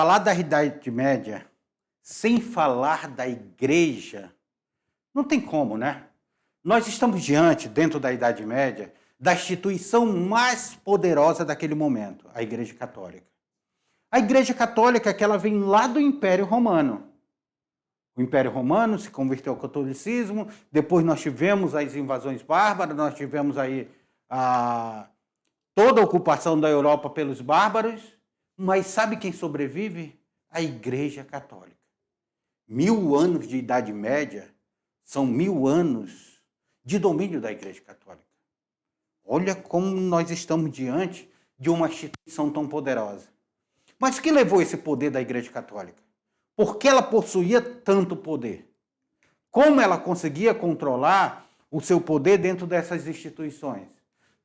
Falar da Idade Média sem falar da igreja, não tem como, né? Nós estamos diante, dentro da Idade Média, da instituição mais poderosa daquele momento, a Igreja Católica. A Igreja Católica que ela vem lá do Império Romano. O Império Romano se converteu ao catolicismo, depois nós tivemos as invasões bárbaras, nós tivemos aí toda a ocupação da Europa pelos bárbaros, mas sabe quem sobrevive? A Igreja Católica. 1000 anos de Idade Média são 1000 anos de domínio da Igreja Católica. Olha como nós estamos diante de uma instituição tão poderosa. Mas o que levou esse poder da Igreja Católica? Por que ela possuía tanto poder? Como ela conseguia controlar o seu poder dentro dessas instituições?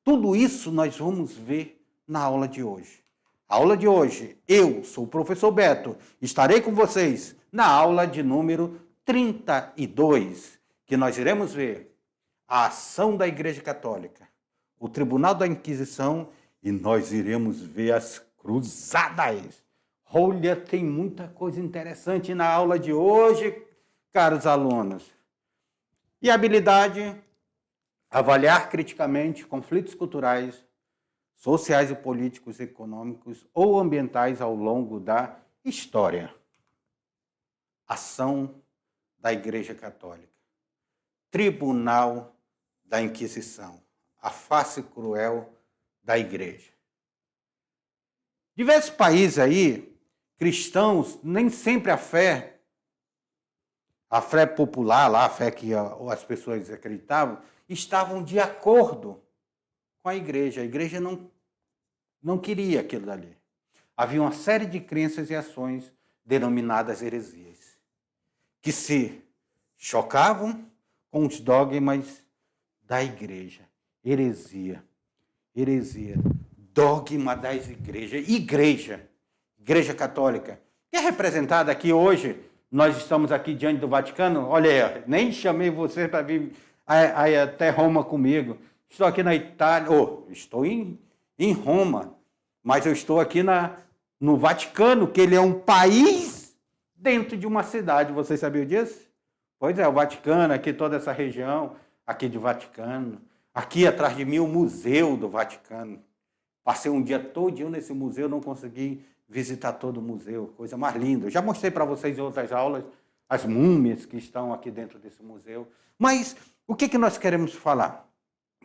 Tudo isso nós vamos ver na aula de hoje. A aula de hoje, eu sou o professor Beto, estarei com vocês na aula de número 32, que nós iremos ver a ação da Igreja Católica, o Tribunal da Inquisição e nós iremos ver as Cruzadas. Olha, tem muita coisa interessante na aula de hoje, caros alunos. E a habilidade, avaliar criticamente conflitos culturais, sociais e políticos, econômicos ou ambientais ao longo da história. Ação da Igreja Católica. Tribunal da Inquisição. A face cruel da Igreja. Diversos países aí, cristãos, nem sempre a fé popular, lá, a fé que as pessoas acreditavam, estavam de acordo com a Igreja. A Igreja não queria aquilo dali. Havia uma série de crenças e ações denominadas heresias, que se chocavam com os dogmas da Igreja. Heresia. Dogma das igrejas. Igreja Católica, que é representada aqui hoje. Nós estamos aqui diante do Vaticano. Olha aí, nem chamei você para vir até Roma comigo. Estou aqui na Itália, estou em Roma, mas eu estou aqui no Vaticano, que ele é um país dentro de uma cidade. Vocês sabiam disso? Pois é, o Vaticano, aqui toda essa região, aqui de Vaticano. Aqui atrás de mim o Museu do Vaticano. Passei um dia todinho nesse museu, não consegui visitar todo o museu, coisa mais linda. Eu já mostrei para vocês em outras aulas as múmias que estão aqui dentro desse museu. Mas o que nós queremos falar?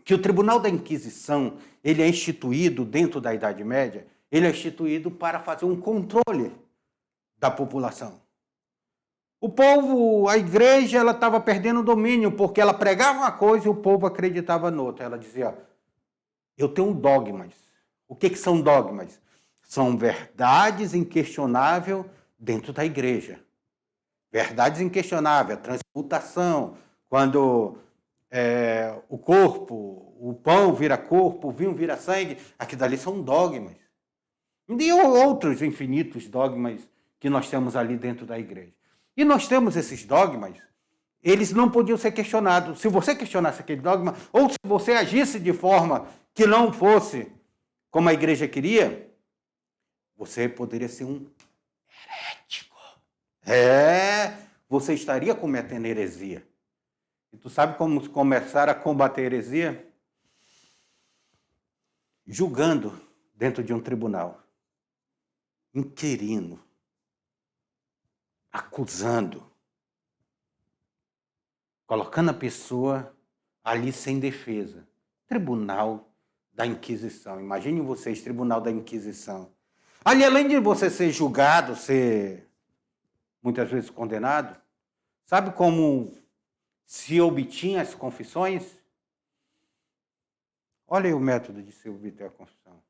Que o Tribunal da Inquisição, ele é instituído dentro da Idade Média, ele é instituído para fazer um controle da população. O povo, a igreja, ela estava perdendo o domínio, porque ela pregava uma coisa e o povo acreditava noutra. Ela dizia, eu tenho dogmas. O que são dogmas? São verdades inquestionáveis dentro da igreja. Verdades inquestionáveis, a transmutação, quando o corpo, o pão vira corpo, o vinho vira sangue, aqui dali são dogmas. E outros infinitos dogmas que nós temos ali dentro da igreja. E nós temos esses dogmas, eles não podiam ser questionados. Se você questionasse aquele dogma, ou se você agisse de forma que não fosse como a igreja queria, você poderia ser um herético. Você estaria cometendo heresia. E tu sabe como começar a combater a heresia? Julgando dentro de um tribunal. Inquirindo. Acusando. Colocando a pessoa ali sem defesa. Tribunal da Inquisição. Imaginem vocês, Tribunal da Inquisição. Ali, além de você ser julgado, ser muitas vezes condenado, sabe como se obtinha as confissões? Olha aí o método de se obter a confissão.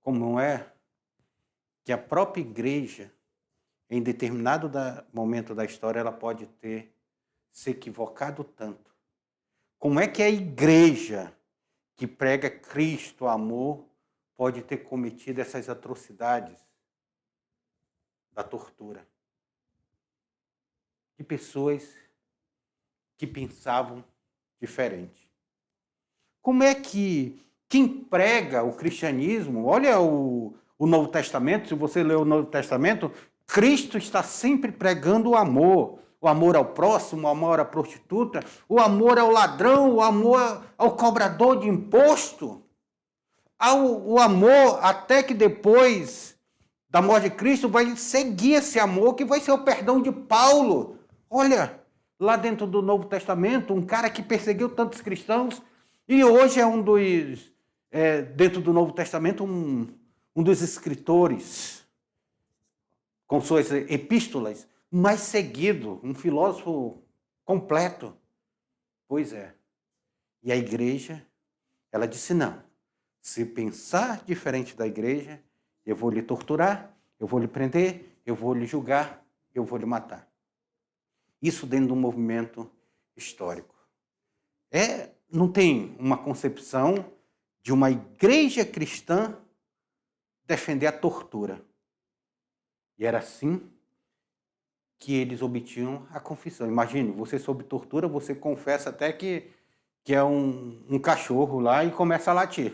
Como não é que a própria igreja, em determinado momento da história, ela pode ter se equivocado tanto. Como é que a igreja que prega Cristo, amor, pode ter cometido essas atrocidades da tortura? De pessoas que pensavam diferente. Como é que quem prega o cristianismo, olha o o Novo Testamento, se você ler o Novo Testamento, Cristo está sempre pregando o amor ao próximo, o amor à prostituta, o amor ao ladrão, o amor ao cobrador de imposto, o amor até que depois da morte de Cristo vai seguir esse amor, que vai ser o perdão de Paulo. Olha, lá dentro do Novo Testamento, um cara que perseguiu tantos cristãos e hoje é dentro do Novo Testamento, um dos escritores, com suas epístolas, mais seguido, um filósofo completo. Pois é. E a igreja, ela disse não. Se pensar diferente da igreja, eu vou lhe torturar, eu vou lhe prender, eu vou lhe julgar, eu vou lhe matar. Isso dentro de um movimento histórico. Não tem uma concepção de uma igreja cristã defender a tortura. E era assim que eles obtinham a confissão. Imagine, você sob tortura, você confessa até que é um cachorro lá e começa a latir.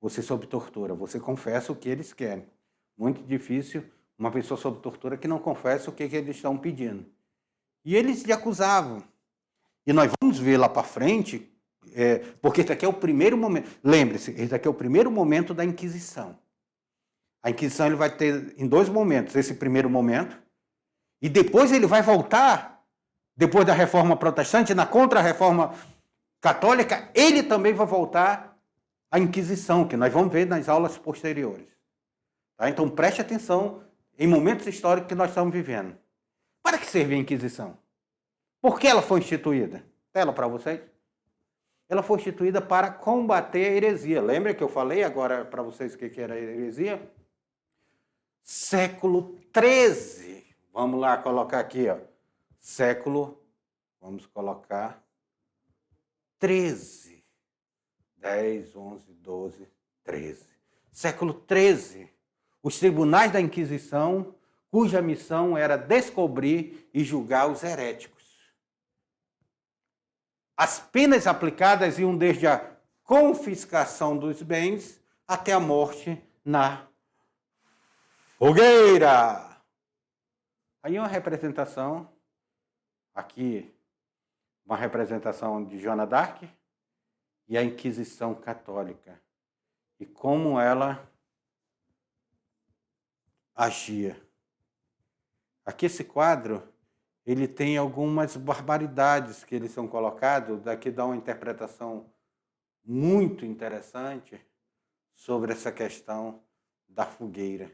Você sob tortura, você confessa o que eles querem. Muito difícil uma pessoa sob tortura que não confessa o que eles estão pedindo. E eles lhe acusavam. E nós vamos ver lá para frente, porque esse aqui é o primeiro momento. Lembre-se, esse aqui é o primeiro momento da Inquisição. A Inquisição ele vai ter em 2 momentos. Esse primeiro momento, e depois ele vai voltar, depois da Reforma Protestante, na Contra-Reforma Católica, ele também vai voltar à Inquisição, que nós vamos ver nas aulas posteriores. Tá? Então preste atenção em momentos históricos que nós estamos vivendo. Para que serve a Inquisição? Por que ela foi instituída? Tela para vocês. Ela foi instituída para combater a heresia. Lembra que eu falei agora para vocês o que era a heresia? Século XIII. Vamos lá colocar aqui, ó. Vamos colocar 13. 10, 11, 12, 13. Século XIII. Os tribunais da Inquisição, cuja missão era descobrir e julgar os heréticos. As penas aplicadas iam desde a confiscação dos bens até a morte na fogueira. Aí uma representação, aqui, uma representação de Joana d'Arc e a Inquisição Católica. E como ela agia. Aqui esse quadro, ele tem algumas barbaridades que eles são colocados, daqui dá uma interpretação muito interessante sobre essa questão da fogueira.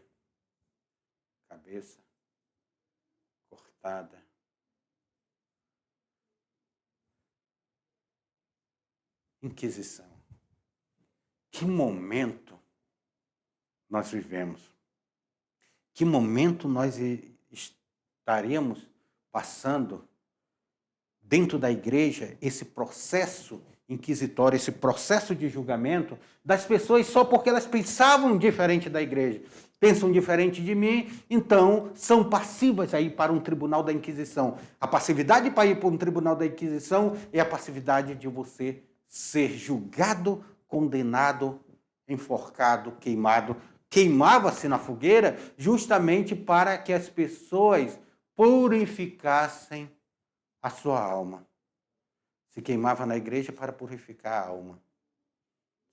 Cabeça cortada. Inquisição. Que momento nós vivemos? Que momento nós estaremos passando dentro da igreja esse processo inquisitório, esse processo de julgamento das pessoas só porque elas pensavam diferente da igreja. Pensam diferente de mim, então são passivas a ir para um tribunal da Inquisição. A passividade para ir para um tribunal da Inquisição é a passividade de você ser julgado, condenado, enforcado, queimado. Queimava-se na fogueira justamente para que as pessoas purificassem a sua alma. Se queimava na igreja para purificar a alma.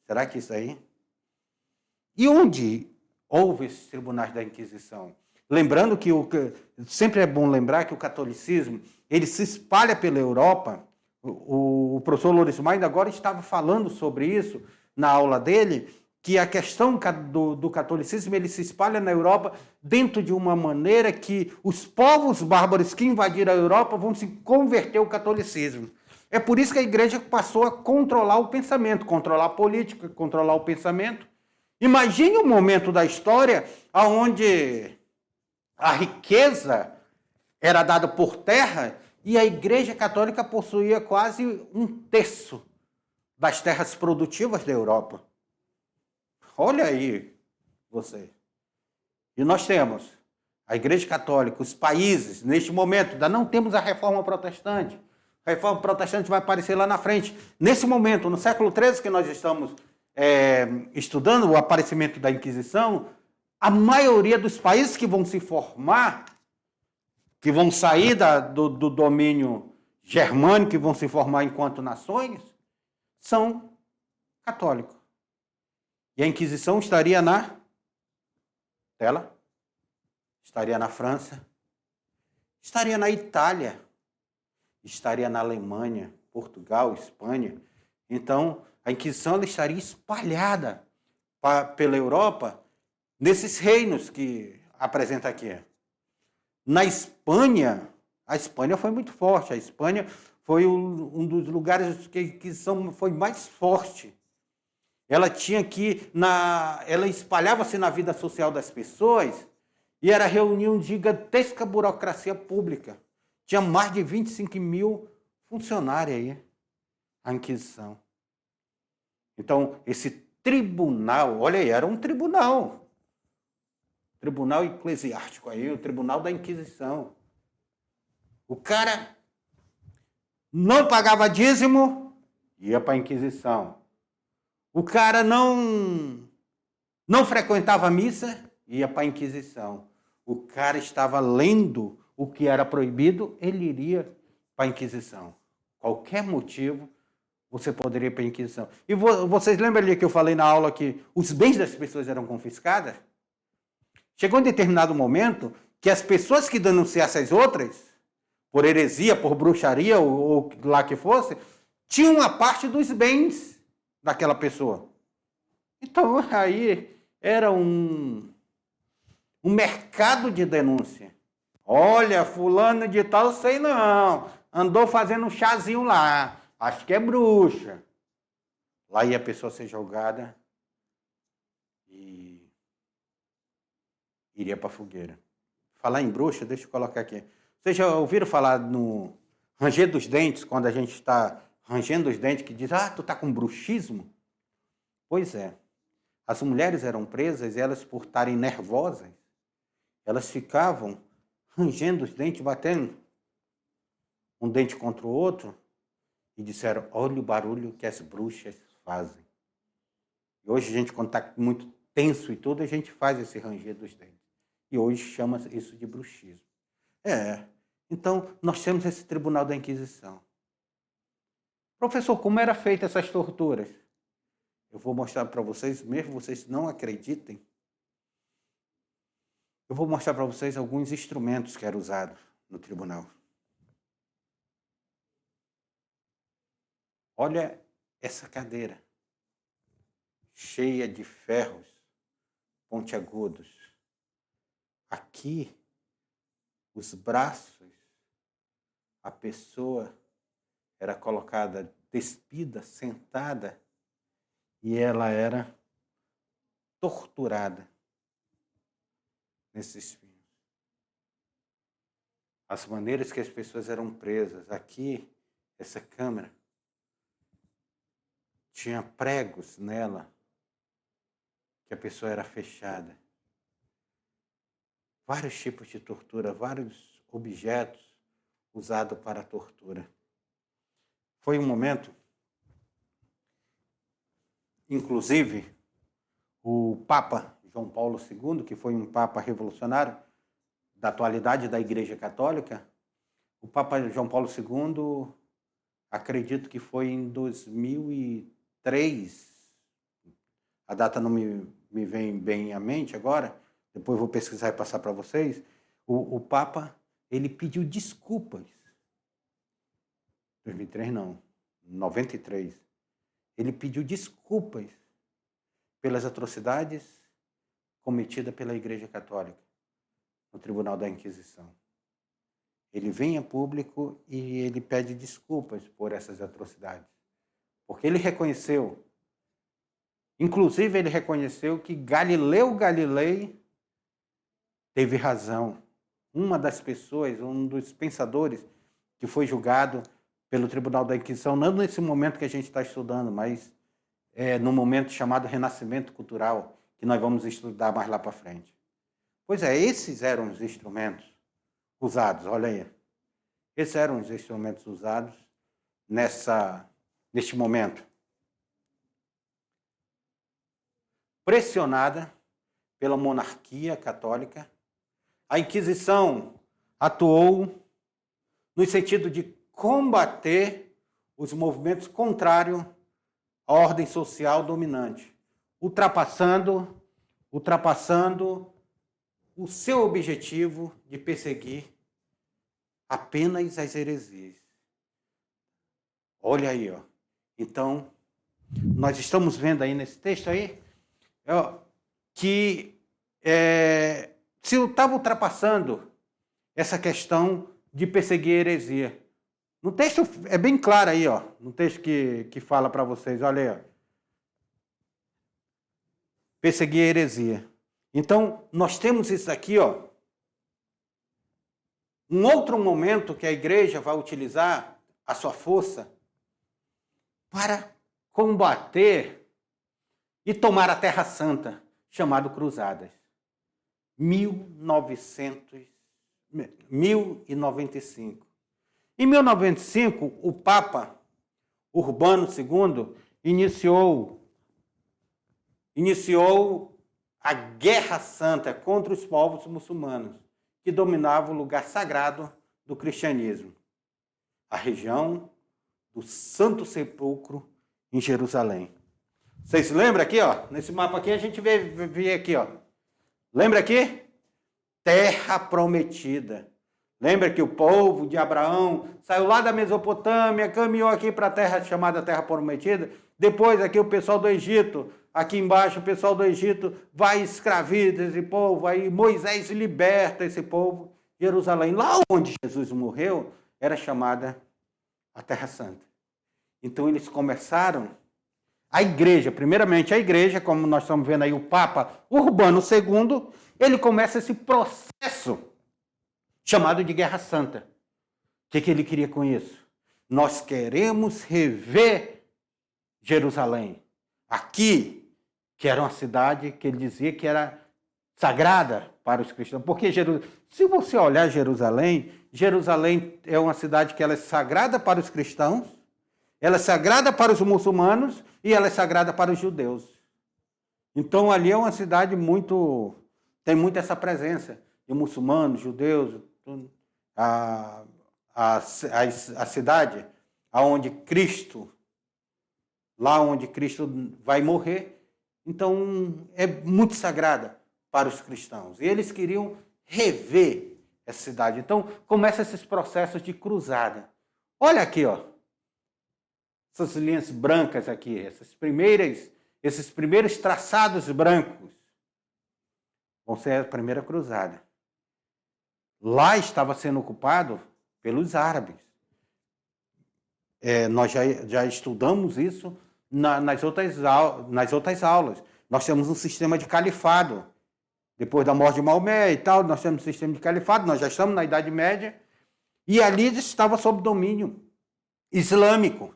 Será que isso aí? E onde houve esses tribunais da Inquisição? Lembrando que sempre é bom lembrar que o catolicismo ele se espalha pela Europa. O professor Lourenço ainda agora estava falando sobre isso na aula dele, que a questão do catolicismo ele se espalha na Europa dentro de uma maneira que os povos bárbaros que invadiram a Europa vão se converter ao catolicismo. É por isso que a igreja passou a controlar o pensamento, controlar a política, controlar o pensamento. Imagine um momento da história onde a riqueza era dada por terra e a igreja católica possuía quase 1/3 das terras produtivas da Europa. Olha aí, você. E nós temos a Igreja Católica, os países, neste momento, ainda não temos a Reforma Protestante. A Reforma Protestante vai aparecer lá na frente. Nesse momento, no século XIII, que nós estamos estudando o aparecimento da Inquisição, a maioria dos países que vão se formar, que vão sair do domínio germânico, que vão se formar enquanto nações, são católicos. E a Inquisição estaria na tela, estaria na França, estaria na Itália, estaria na Alemanha, Portugal, Espanha. Então, a Inquisição ela estaria espalhada pela Europa nesses reinos que apresenta aqui. Na Espanha, a Espanha foi muito forte. A Espanha foi um dos lugares que a Inquisição foi mais forte. Ela tinha ela espalhava-se na vida social das pessoas e era reunir uma gigantesca burocracia pública. Tinha mais de 25 mil funcionários aí, a Inquisição. Então, esse tribunal, olha aí, era um tribunal eclesiástico aí, o tribunal da Inquisição. O cara não pagava dízimo, ia para a Inquisição. O cara não frequentava a missa, ia para a Inquisição. O cara estava lendo o que era proibido, ele iria para a Inquisição. Qualquer motivo, você poderia ir para a Inquisição. E vocês lembram ali que eu falei na aula que os bens das pessoas eram confiscados? Chegou um determinado momento que as pessoas que denunciassem as outras, por heresia, por bruxaria ou lá que fosse, tinham uma parte dos bens daquela pessoa. Então, aí era um mercado de denúncia. Olha, fulano de tal, sei não, andou fazendo um chazinho lá, acho que é bruxa. Lá ia a pessoa ser julgada e iria para a fogueira. Falar em bruxa, deixa eu colocar aqui. Vocês já ouviram falar no ranger dos dentes, quando a gente está rangendo os dentes, que diz, tu está com bruxismo? Pois é. As mulheres eram presas e elas, por estarem nervosas, elas ficavam rangendo os dentes, batendo um dente contra o outro, e disseram, olha o barulho que as bruxas fazem. E hoje a gente, quando está muito tenso e tudo, a gente faz esse ranger dos dentes. E hoje chama isso de bruxismo. Então, nós temos esse tribunal da Inquisição. Professor, como eram feitas essas torturas? Eu vou mostrar para vocês, mesmo vocês não acreditem, eu vou mostrar para vocês alguns instrumentos que eram usados no tribunal. Olha essa cadeira, cheia de ferros pontiagudos. Aqui, os braços, a pessoa era colocada despida, sentada, e ela era torturada nesses espinhos. As maneiras que as pessoas eram presas. Aqui, essa câmera, tinha pregos nela, que a pessoa era fechada. Vários tipos de tortura, vários objetos usados para a tortura. Foi um momento, inclusive, o Papa João Paulo II, que foi um Papa revolucionário da atualidade da Igreja Católica, o Papa João Paulo II, acredito que foi em 2003, a data não me vem bem à mente agora, depois vou pesquisar e passar para vocês, o Papa, ele pediu desculpas. 2003 não, 93. Ele pediu desculpas pelas atrocidades cometidas pela Igreja Católica no Tribunal da Inquisição. Ele vem a público e ele pede desculpas por essas atrocidades. Porque ele reconheceu, inclusive ele reconheceu que Galileu Galilei teve razão. Uma das pessoas, um dos pensadores que foi julgado pelo Tribunal da Inquisição, não nesse momento que a gente está estudando, mas no momento chamado Renascimento Cultural, que nós vamos estudar mais lá para frente. Pois é, esses eram os instrumentos usados, olha aí. Esses eram os instrumentos usados neste momento. Pressionada pela monarquia católica. A Inquisição atuou no sentido de combater os movimentos contrários à ordem social dominante, ultrapassando o seu objetivo de perseguir apenas as heresias. Olha aí, ó. Então, nós estamos vendo aí nesse texto aí que se eu estava ultrapassando essa questão de perseguir a heresia. No texto é bem claro aí, ó, no texto que fala para vocês, olha aí, ó. Perseguir a heresia. Então, nós temos isso aqui, ó. Um outro momento que a igreja vai utilizar a sua força para combater e tomar a Terra Santa, chamado Cruzadas. 1095. Em 1095, o Papa Urbano II iniciou a Guerra Santa contra os povos muçulmanos, que dominavam o lugar sagrado do cristianismo, a região do Santo Sepulcro em Jerusalém. Vocês lembram aqui, ó? Nesse mapa aqui a gente vê aqui, ó. Lembra aqui? Terra Prometida. Lembra que o povo de Abraão saiu lá da Mesopotâmia, caminhou aqui para a terra chamada Terra Prometida. Depois aqui o pessoal do Egito, aqui embaixo o pessoal do Egito vai escraviza esse povo. Aí Moisés liberta esse povo. Jerusalém, lá onde Jesus morreu, era chamada a Terra Santa. Então eles começaram, a igreja, primeiramente a igreja, como nós estamos vendo aí o Papa Urbano II, ele começa esse processo chamado de Guerra Santa. O que ele queria com isso? Nós queremos rever Jerusalém. Aqui, que era uma cidade que ele dizia que era sagrada para os cristãos. Porque se você olhar Jerusalém, Jerusalém é uma cidade que ela é sagrada para os cristãos, ela é sagrada para os muçulmanos e ela é sagrada para os judeus. Então ali é uma cidade tem muito essa presença de muçulmanos, judeus, a cidade aonde Cristo, lá onde Cristo vai morrer, então é muito sagrada para os cristãos. E eles queriam rever essa cidade. Então começam esses processos de cruzada. Olha aqui, ó. Essas linhas brancas aqui, esses primeiros traçados brancos vão ser a primeira cruzada. Lá estava sendo ocupado pelos árabes. Nós já estudamos isso nas outras aulas. Nós temos um sistema de califado. Depois da morte de Maomé e tal, nós temos um sistema de califado, nós já estamos na Idade Média. E ali estava sob domínio islâmico.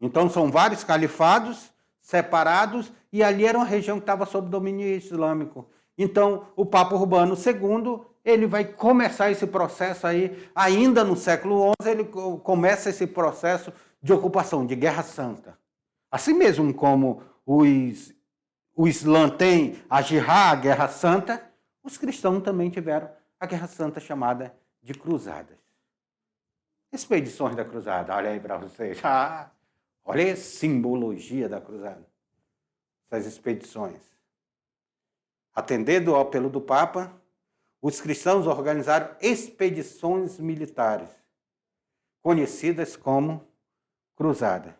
Então, são vários califados separados e ali era uma região que estava sob domínio islâmico. Então, o Papa Urbano II, ele vai começar esse processo aí, ainda no século XI, ele começa esse processo de ocupação, de Guerra Santa. Assim mesmo como o Islã tem a Jihad, a Guerra Santa, os cristãos também tiveram a Guerra Santa chamada de Cruzadas. Expedições da Cruzada, olha aí para vocês. Olha a simbologia da cruzada, essas expedições. Atendendo ao apelo do Papa, os cristãos organizaram expedições militares, conhecidas como cruzada.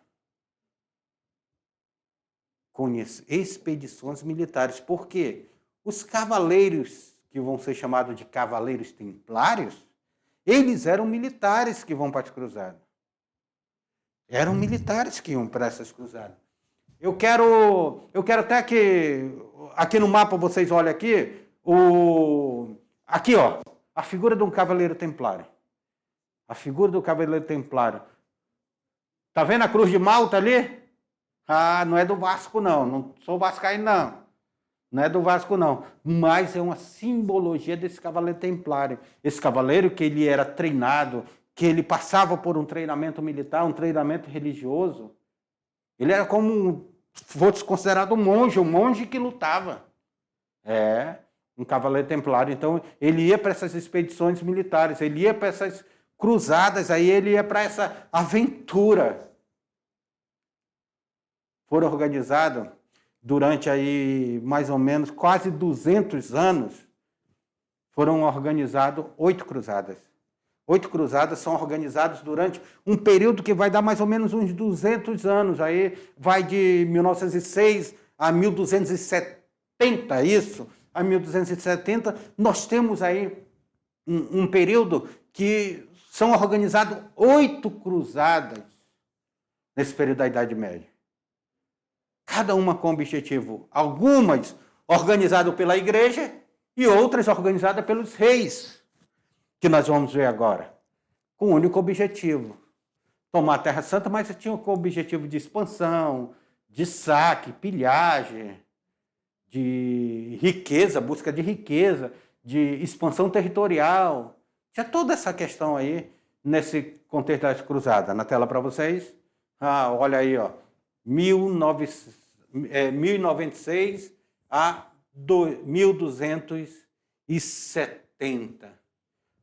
Expedições militares. Por quê? Os cavaleiros, que vão ser chamados de cavaleiros templários, eles eram militares que vão para as cruzadas. Eram militares que iam para essas cruzadas. Eu quero até que aqui no mapa vocês olhem aqui, aqui ó, a figura de um cavaleiro templário. A figura do cavaleiro templário. Tá vendo a cruz de Malta ali? Não é do Vasco não, não sou vascaíno não. Não é do Vasco não, mas é uma simbologia desse cavaleiro templário. Esse cavaleiro que ele era treinado, que ele passava por um treinamento militar, um treinamento religioso. Ele era como fosse considerado um monge que lutava. Um cavaleiro templário. Então, ele ia para essas expedições militares, ele ia para essas cruzadas, aí ele ia para essa aventura. Foram organizados durante aí mais ou menos quase 200 anos, foram organizadas 8 cruzadas. 8 cruzadas são organizadas durante um período que vai dar mais ou menos uns 200 anos. Aí vai de 1906 a 1270, isso. A 1270, nós temos aí um período que são organizadas 8 cruzadas nesse período da Idade Média. Cada uma com objetivo. Algumas organizadas pela igreja e outras organizadas pelos reis, que nós vamos ver agora, com o único objetivo: tomar a Terra Santa, mas tinha com o objetivo de expansão, de saque, pilhagem, de riqueza, busca de riqueza, de expansão territorial. Tinha toda essa questão aí nesse contexto das cruzadas. Na tela para vocês. Olha aí, ó, 1096 a 1270.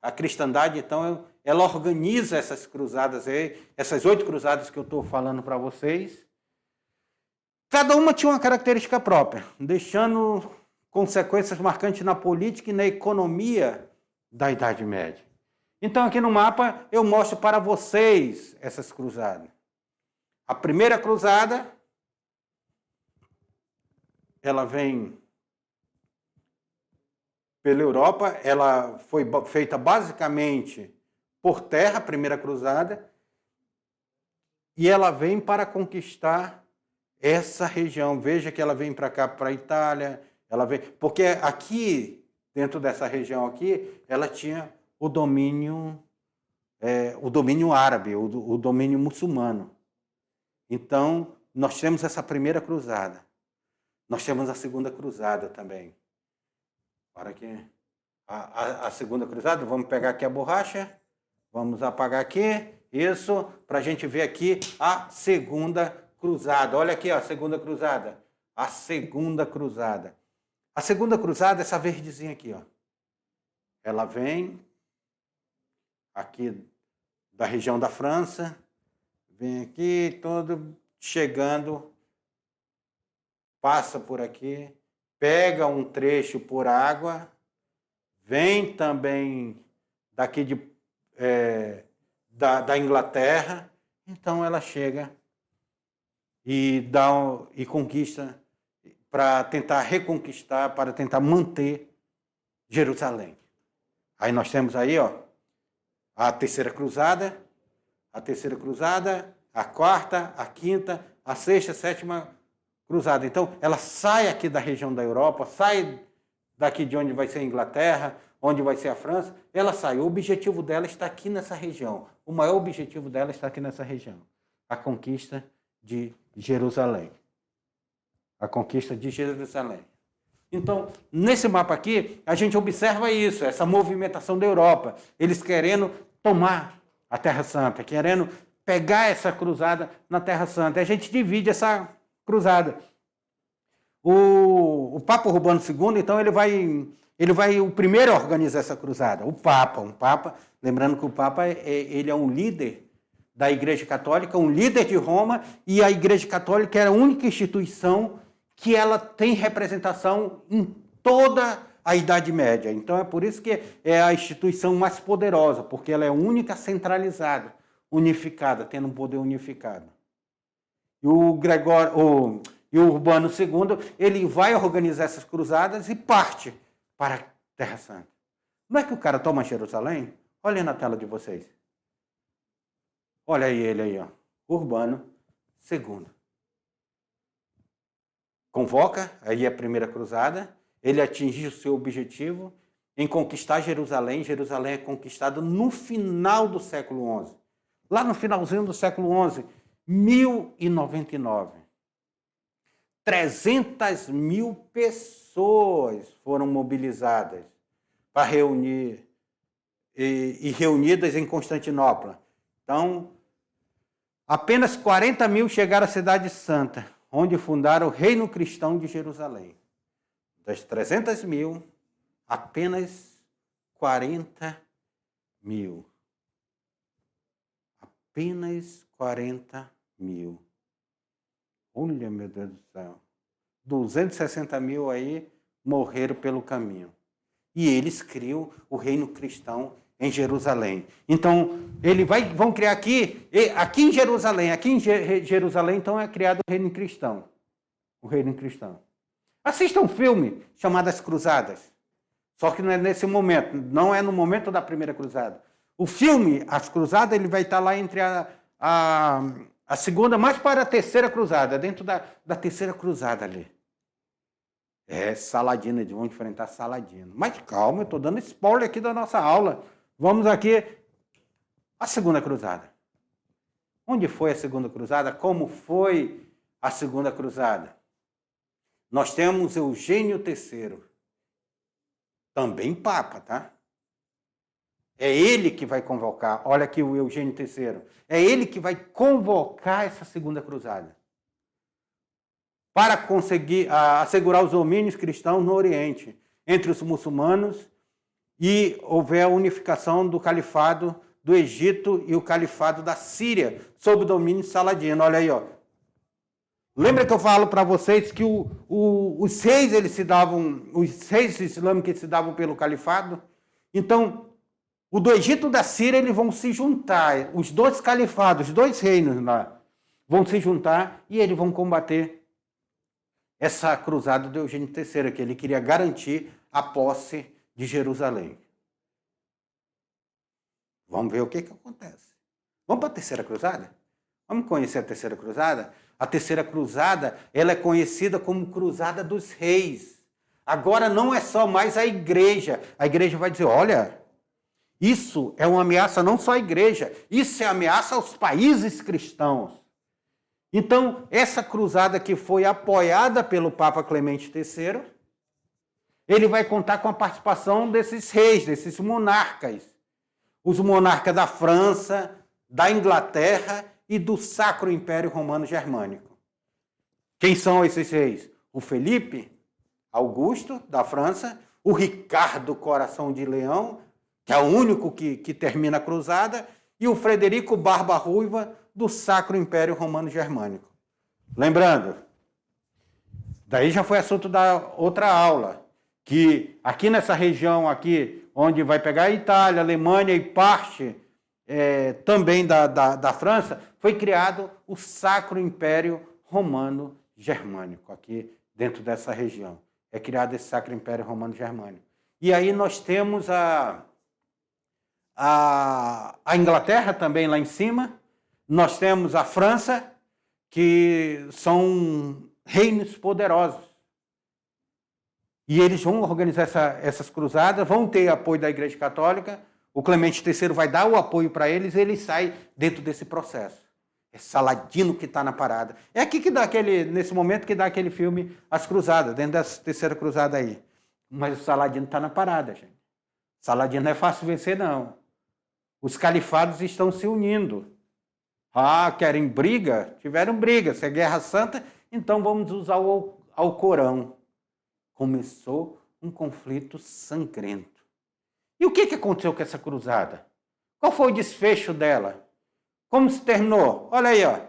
A cristandade, então, ela organiza essas cruzadas aí, essas 8 cruzadas que eu estou falando para vocês. Cada uma tinha uma característica própria, deixando consequências marcantes na política e na economia da Idade Média. Então, aqui no mapa, eu mostro para vocês essas cruzadas. A primeira cruzada, ela vem pela Europa, ela foi feita basicamente por terra, a primeira cruzada, e ela vem para conquistar essa região. Veja que ela vem para cá, para a Itália, ela vem, porque aqui, dentro dessa região aqui, ela tinha o domínio árabe, o domínio muçulmano. Então, nós temos essa primeira cruzada. Nós temos a segunda cruzada também. Para que a segunda cruzada, vamos pegar aqui a borracha, vamos apagar aqui, isso, para a gente ver aqui a segunda cruzada. Olha aqui, ó, a segunda cruzada. A segunda cruzada. A segunda cruzada, essa verdezinha aqui, ó. Ela vem aqui da região da França, vem aqui, todo chegando, passa por aqui, pega um trecho por água, vem também daqui da Inglaterra, então ela chega e conquista, para tentar reconquistar, para tentar manter Jerusalém. Aí nós temos aí, ó, a terceira cruzada, a quarta, a quinta, a sexta, a sétima cruzada. Então, ela sai aqui da região da Europa, sai daqui de onde vai ser a Inglaterra, onde vai ser a França, ela sai. O objetivo dela está aqui nessa região. O maior objetivo dela está aqui nessa região. A conquista de Jerusalém. A conquista de Jerusalém. Então, nesse mapa aqui, a gente observa isso, essa movimentação da Europa. Eles querendo tomar a Terra Santa, querendo pegar essa cruzada na Terra Santa. A gente divide essa cruzada. O Papa Urbano II, então, ele vai o primeiro a organizar essa cruzada. O Papa, lembrando que o Papa ele é um líder da Igreja Católica, um líder de Roma, e a Igreja Católica é a única instituição que ela tem representação em toda a Idade Média. Então, é por isso que é a instituição mais poderosa, porque ela é única, centralizada, unificada, tendo um poder unificado. E o Urbano II, ele vai organizar essas cruzadas e parte para a Terra Santa. Não é que o cara toma Jerusalém? Olha na tela de vocês. Olha aí ele aí, ó. Urbano II. Convoca, aí a primeira cruzada, ele atinge o seu objetivo em conquistar Jerusalém. Jerusalém é conquistada no final do século XI. Lá no finalzinho do século XI, 1099. 300 mil pessoas foram mobilizadas para reunir e reunidas em Constantinopla. Então, apenas 40 mil chegaram à Cidade Santa, onde fundaram o Reino Cristão de Jerusalém. Das 300 mil, apenas 40 mil. Apenas 40 mil. Olha, meu Deus do céu. 260 mil aí morreram pelo caminho. E eles criam o reino cristão em Jerusalém. Então, vão criar aqui em Jerusalém. Aqui em Jerusalém, então, é criado o reino cristão. O reino cristão. Assista um filme chamado As Cruzadas. Só que não é nesse momento, não é no momento da primeira cruzada. O filme, As Cruzadas, ele vai estar lá entre a segunda, mais para a terceira cruzada, dentro da terceira cruzada ali. Saladino, eles vão enfrentar Saladino. Mas calma, eu estou dando spoiler aqui da nossa aula. Vamos aqui, a segunda cruzada. Onde foi a segunda cruzada? Como foi a segunda cruzada? Nós temos Eugênio III, também Papa, tá? É ele que vai convocar, olha aqui o Eugênio III, é ele que vai convocar essa segunda cruzada para conseguir assegurar os domínios cristãos no Oriente, entre os muçulmanos, e houver a unificação do califado do Egito e o califado da Síria, sob o domínio saladino. Olha aí, ó. Lembra que eu falo para vocês que os reis islâmicos se davam pelo califado? Então, o do Egito e da Síria, eles vão se juntar, os dois califados, os dois reinos lá, vão se juntar e eles vão combater essa cruzada de Eugênio III, que ele queria garantir a posse de Jerusalém. Vamos ver o que acontece. Vamos para a terceira cruzada? Vamos conhecer a terceira cruzada? A terceira cruzada, ela é conhecida como Cruzada dos Reis. Agora não é só mais a igreja. A igreja vai dizer, olha, isso é uma ameaça não só à igreja, isso é ameaça aos países cristãos. Então, essa cruzada que foi apoiada pelo Papa Clemente III, ele vai contar com a participação desses reis, desses monarcas. Os monarcas da França, da Inglaterra e do Sacro Império Romano Germânico. Quem são esses reis? O Felipe Augusto, da França, o Ricardo Coração de Leão, que é o único que termina a cruzada, e o Frederico Barba Ruiva, do Sacro Império Romano Germânico. Lembrando, daí já foi assunto da outra aula, que aqui nessa região aqui, onde vai pegar a Itália, a Alemanha e parte também da França, foi criado o Sacro Império Romano Germânico, aqui dentro dessa região. É criado esse Sacro Império Romano Germânico. E aí nós temos a Inglaterra também lá em cima, nós temos a França, que são reinos poderosos. E eles vão organizar essas cruzadas, vão ter apoio da Igreja Católica, o Clemente III vai dar o apoio para eles e ele sai dentro desse processo. É Saladino que está na parada. É aqui que dá nesse momento que dá aquele filme As Cruzadas, dentro dessa terceira cruzada aí. Mas o Saladino está na parada, gente. Saladino não é fácil vencer, não. Os califados estão se unindo. Querem briga? Tiveram briga. Se é guerra santa, então vamos usar o Alcorão. Começou um conflito sangrento. E o que aconteceu com essa cruzada? Qual foi o desfecho dela? Como se terminou? Olha aí, ó.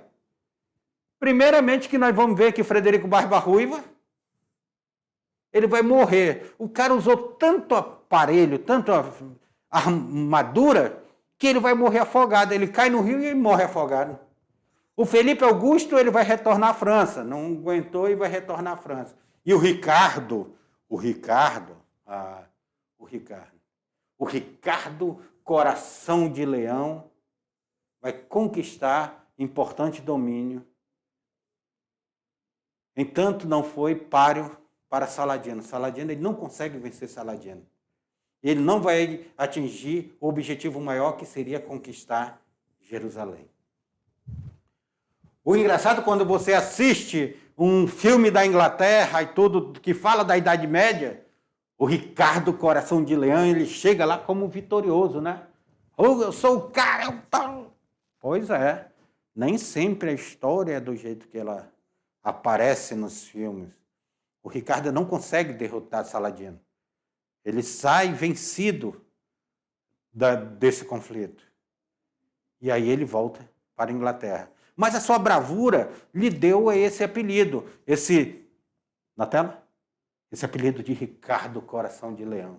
Primeiramente que nós vamos ver que Frederico Barba Ruiva, ele vai morrer. O cara usou tanto aparelho, tanto armadura, que ele vai morrer afogado. Ele cai no rio e morre afogado. O Felipe Augusto, ele vai retornar à França. Não aguentou e vai retornar à França. E o Ricardo Coração de Leão, vai conquistar importante domínio. Entanto, não foi páreo para Saladino. Saladino, ele não consegue vencer Saladino. Ele não vai atingir o objetivo maior, que seria conquistar Jerusalém. O engraçado, quando você assiste um filme da Inglaterra e tudo que fala da Idade Média, o Ricardo Coração de Leão, ele chega lá como vitorioso, né? Eu sou o cara, eu tal. Pois é, nem sempre a história é do jeito que ela aparece nos filmes. O Ricardo não consegue derrotar Saladino. Ele sai vencido desse conflito. E aí ele volta para a Inglaterra. Mas a sua bravura lhe deu esse apelido, na tela? Esse apelido de Ricardo Coração de Leão.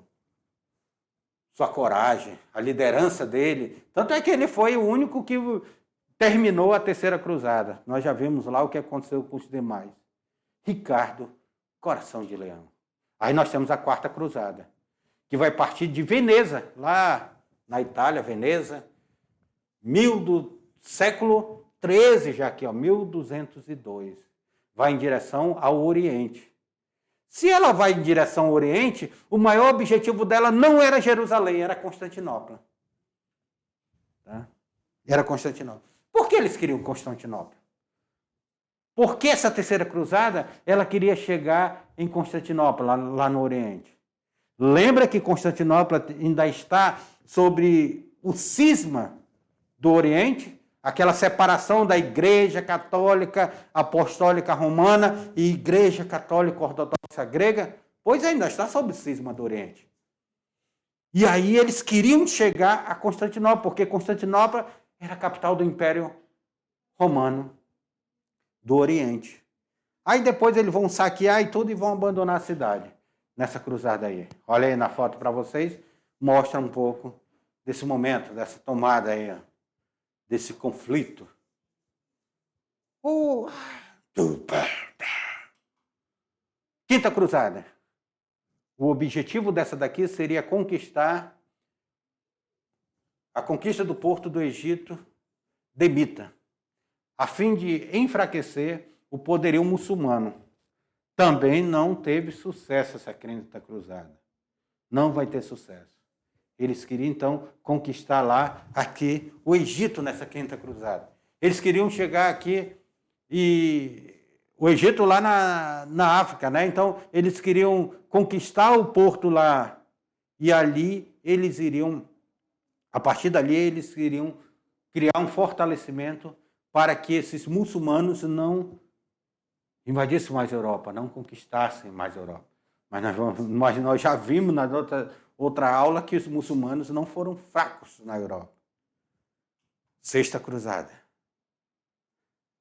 Sua coragem, a liderança dele. Tanto é que ele foi o único que terminou a Terceira Cruzada. Nós já vimos lá o que aconteceu com os demais. Ricardo Coração de Leão. Aí nós temos a Quarta Cruzada, que vai partir de Veneza, lá na Itália, Veneza, século XIII já aqui, 1202. Vai em direção ao Oriente. Se ela vai em direção ao Oriente, o maior objetivo dela não era Jerusalém, era Constantinopla. Tá? Era Constantinopla. Por que eles queriam Constantinopla? Porque essa Terceira Cruzada, ela queria chegar em Constantinopla, lá no Oriente. Lembra que Constantinopla ainda está sobre o cisma do Oriente? Aquela separação da Igreja Católica Apostólica Romana e Igreja Católica Ortodoxa Grega? Pois ainda está sob o cisma do Oriente. E aí eles queriam chegar a Constantinopla, porque Constantinopla era a capital do Império Romano do Oriente. Aí depois eles vão saquear e tudo e vão abandonar a cidade nessa cruzada aí. Olha aí na foto para vocês, mostra um pouco desse momento, dessa tomada aí, desse conflito. Quinta Cruzada. O objetivo dessa daqui seria conquistar a conquista do porto do Egito, Demita, a fim de enfraquecer o poderio muçulmano. Também não teve sucesso essa Quinta Cruzada. Não vai ter sucesso. Eles queriam, então, conquistar aqui, o Egito nessa Quinta Cruzada. Eles queriam chegar aqui e o Egito lá na África, né? Então, eles queriam conquistar o porto lá e ali eles iriam, a partir dali, eles iriam criar um fortalecimento para que esses muçulmanos não invadissem mais a Europa, não conquistassem mais a Europa. Mas nós já vimos na outra aula que os muçulmanos não foram fracos na Europa. Sexta Cruzada.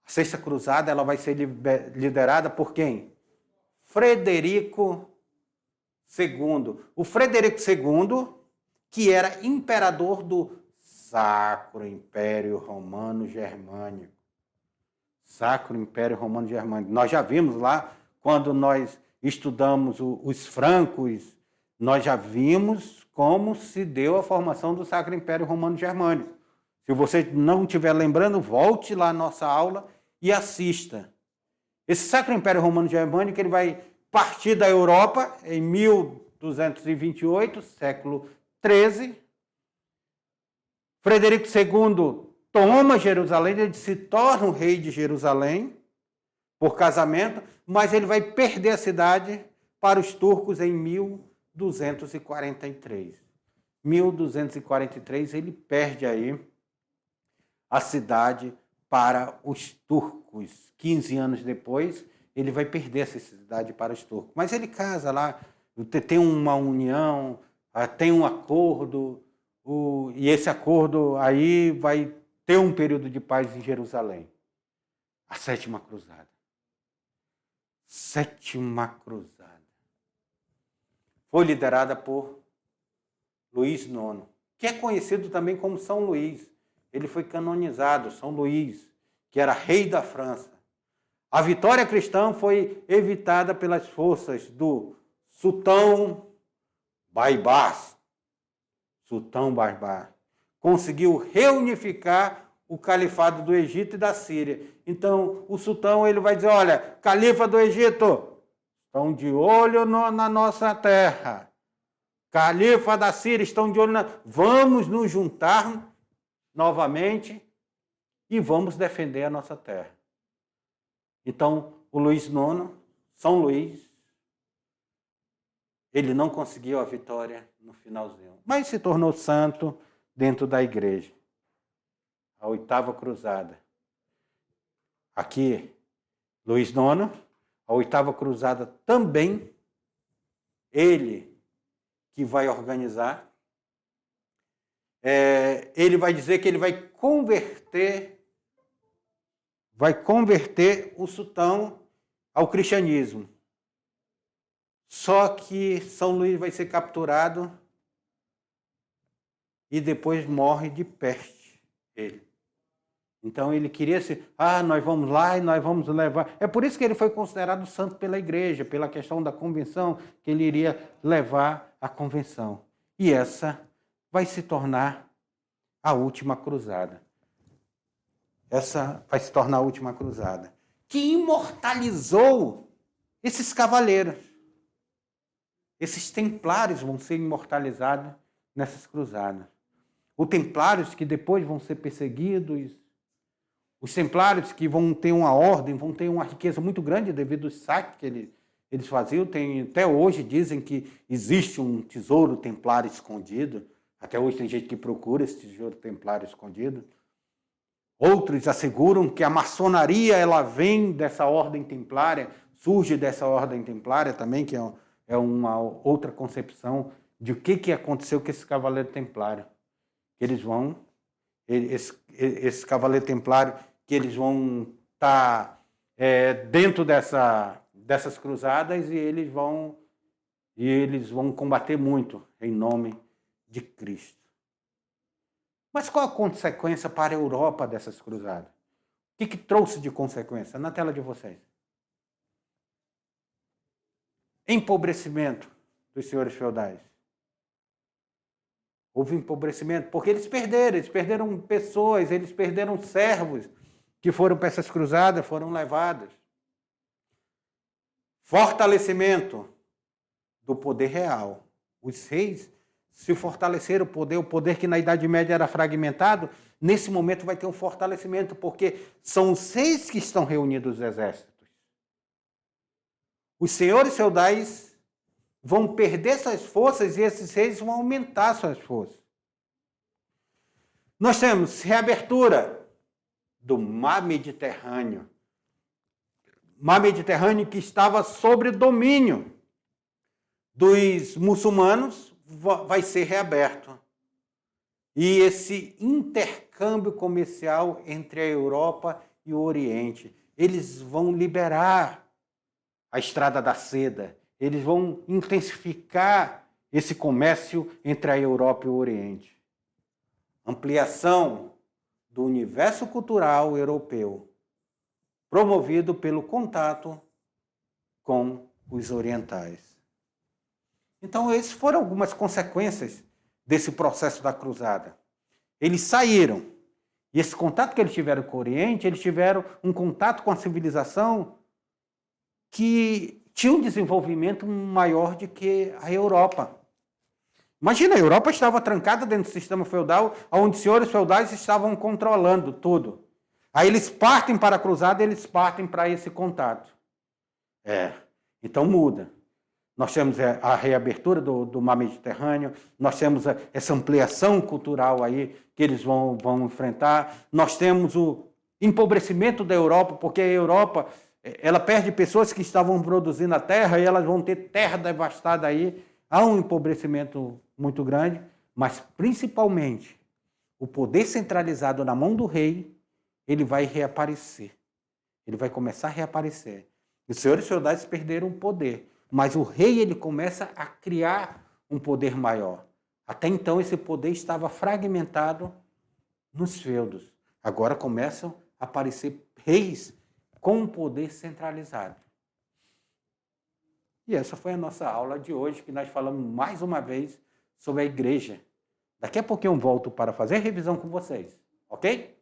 A Sexta Cruzada ela vai ser liderada por quem? Frederico II. O Frederico II, que era imperador do Sacro Império Romano Germânico. Sacro Império Romano Germânico. Nós já vimos lá, quando nós estudamos os francos, nós já vimos como se deu a formação do Sacro Império Romano Germânico. Se você não estiver lembrando, volte lá à nossa aula e assista. Esse Sacro Império Romano Germânico ele vai partir da Europa em 1228, século XIII. Frederico II toma Jerusalém, ele se torna o rei de Jerusalém por casamento, mas ele vai perder a cidade para os turcos em 1243. 1243 ele perde aí a cidade para os turcos. 15 anos depois, ele vai perder essa cidade para os turcos. Mas ele casa lá, tem uma união, tem um acordo, e esse acordo aí vai ter um período de paz em Jerusalém. A Sétima Cruzada. Sétima Cruzada. Foi liderada por Luís IX, que é conhecido também como São Luís. Ele foi canonizado, São Luís, que era rei da França. A vitória cristã foi evitada pelas forças do Sultão Baibars. Sultão Baibars conseguiu reunificar o califado do Egito e da Síria. Então, o sultão ele vai dizer, olha, califa do Egito, estão de olho na nossa terra. Califa da Síria, estão de olho Vamos nos juntar novamente e vamos defender a nossa terra. Então, o Luís IX, São Luís, ele não conseguiu a vitória no finalzinho, mas se tornou santo dentro da igreja. A Oitava Cruzada. Aqui, Luís IX, a 8ª cruzada também, ele que vai organizar. Ele vai dizer que ele vai converter o sultão ao cristianismo. Só que São Luís vai ser capturado e depois morre de peste, ele. Então ele queria ser, nós vamos lá e nós vamos levar. É por isso que ele foi considerado santo pela igreja, pela questão da convenção, que ele iria levar a convenção. E essa vai se tornar a última cruzada. Essa vai se tornar a última cruzada, que imortalizou esses cavaleiros. Esses templários vão ser imortalizados nessas cruzadas. Os templários que depois vão ser perseguidos, os templários que vão ter uma ordem, vão ter uma riqueza muito grande devido aos saques que eles faziam. Até hoje dizem que existe um tesouro templário escondido. Até hoje tem gente que procura esse tesouro templário escondido. Outros asseguram que a maçonaria ela vem dessa ordem templária, surge dessa ordem templária também, que é uma outra concepção de o que aconteceu com esse cavaleiro templário. Esse cavaleiro templário, que eles vão estar dentro dessas cruzadas e eles vão combater muito em nome de Cristo. Mas qual a consequência para a Europa dessas cruzadas? O que trouxe de consequência? Na tela de vocês. Empobrecimento dos senhores feudais. Houve empobrecimento, porque eles perderam pessoas, eles perderam servos que foram para essas cruzadas, foram levados. Fortalecimento do poder real. Os reis se fortaleceram, o poder que na Idade Média era fragmentado, nesse momento vai ter um fortalecimento, porque são os reis que estão reunidos os exércitos. Os senhores feudais vão perder suas forças e esses reis vão aumentar suas forças. Nós temos reabertura do Mar Mediterrâneo. Mar Mediterrâneo que estava sob domínio dos muçulmanos vai ser reaberto. E esse intercâmbio comercial entre a Europa e o Oriente, eles vão liberar a Estrada da Seda, eles vão intensificar esse comércio entre a Europa e o Oriente. Ampliação do universo cultural europeu, promovido pelo contato com os orientais. Então, essas foram algumas consequências desse processo da cruzada. Eles saíram, e esse contato que eles tiveram com o Oriente, eles tiveram um contato com a civilização que tinha um desenvolvimento maior do que a Europa. Imagina, a Europa estava trancada dentro do sistema feudal, onde os senhores feudais estavam controlando tudo. Aí eles partem para a cruzada, eles partem para esse contato. Então muda. Nós temos a reabertura do Mar Mediterrâneo, nós temos essa ampliação cultural aí que eles vão enfrentar, nós temos o empobrecimento da Europa, porque a Europa ela perde pessoas que estavam produzindo a terra e elas vão ter terra devastada aí. Há um empobrecimento muito grande, mas principalmente o poder centralizado na mão do rei, ele vai reaparecer. Ele vai começar a reaparecer. Os senhores feudais perderam o poder, mas o rei ele começa a criar um poder maior. Até então esse poder estava fragmentado nos feudos. Agora começam a aparecer reis com um poder centralizado. E essa foi a nossa aula de hoje, que nós falamos mais uma vez sobre a igreja. Daqui a pouquinho eu volto para fazer revisão com vocês, ok?